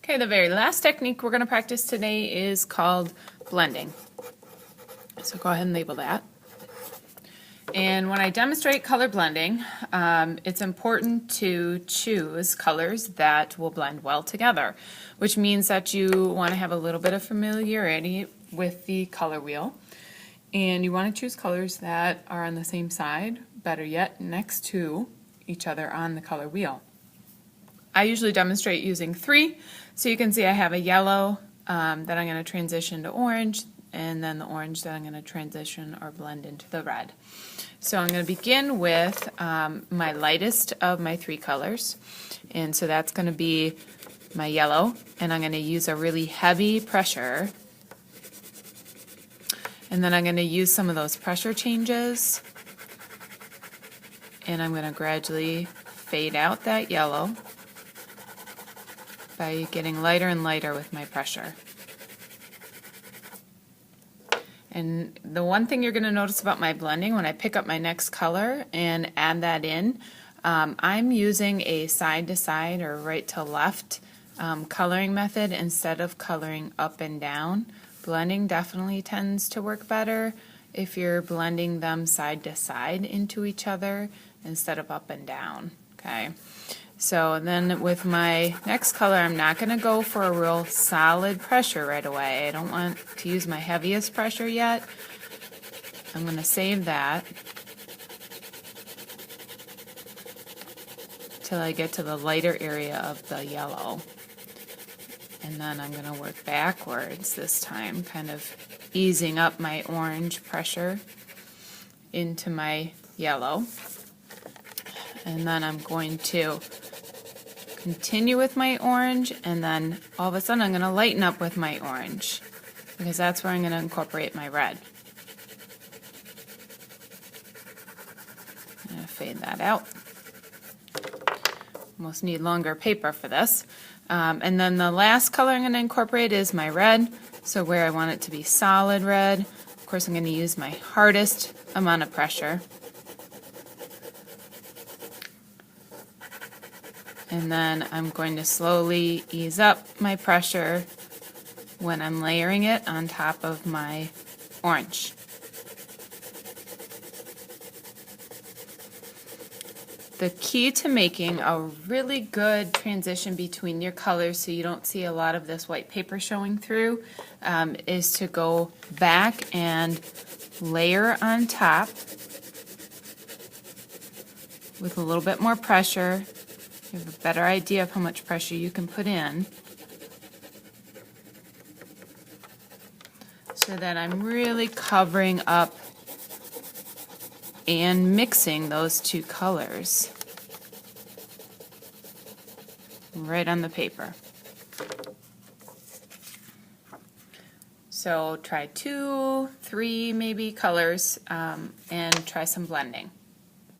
Okay, the very last technique we're going to practice today is called blending. So go ahead and label that. And when I demonstrate color blending, it's important to choose colors that will blend well together, which means that you want to have a little bit of familiarity with the color wheel. And you want to choose colors that are on the same side, better yet, next to each other on the color wheel. I usually demonstrate using 3, so you can see I have a yellow that I'm going to transition to orange, and then the orange that I'm going to transition or blend into the red. So I'm going to begin with my lightest of my 3 colors, and so that's going to be my yellow, and I'm going to use a really heavy pressure, and then I'm going to use some of those pressure changes, and I'm going to gradually fade out that yellow by getting lighter and lighter with my pressure. And the one thing you're going to notice about my blending when I pick up my next color and add that in, I'm using a side to side or right to left coloring method instead of coloring up and down. Blending definitely tends to work better if you're blending them side to side into each other instead of up and down. Okay. So then with my next color, I'm not going to go for a real solid pressure right away. I don't want to use my heaviest pressure yet. I'm going to save that till I get to the lighter area of the yellow. And then I'm going to work backwards this time, kind of easing up my orange pressure into my yellow. And then I'm going to continue with my orange, and then all of a sudden I'm going to lighten up with my orange because that's where I'm going to incorporate my red. I'm going to fade that out. Almost need longer paper for this. And then the last color I'm going to incorporate is my red, so where I want it to be solid red. Of course I'm going to use my hardest amount of pressure. And then I'm going to slowly ease up my pressure when I'm layering it on top of my orange. The key to making a really good transition between your colors so you don't see a lot of this white paper showing through is to go back and layer on top with a little bit more pressure. You have a better idea of how much pressure you can put in so that I'm really covering up and mixing those 2 colors right on the paper. So try 2, 3 maybe colors and try some blending.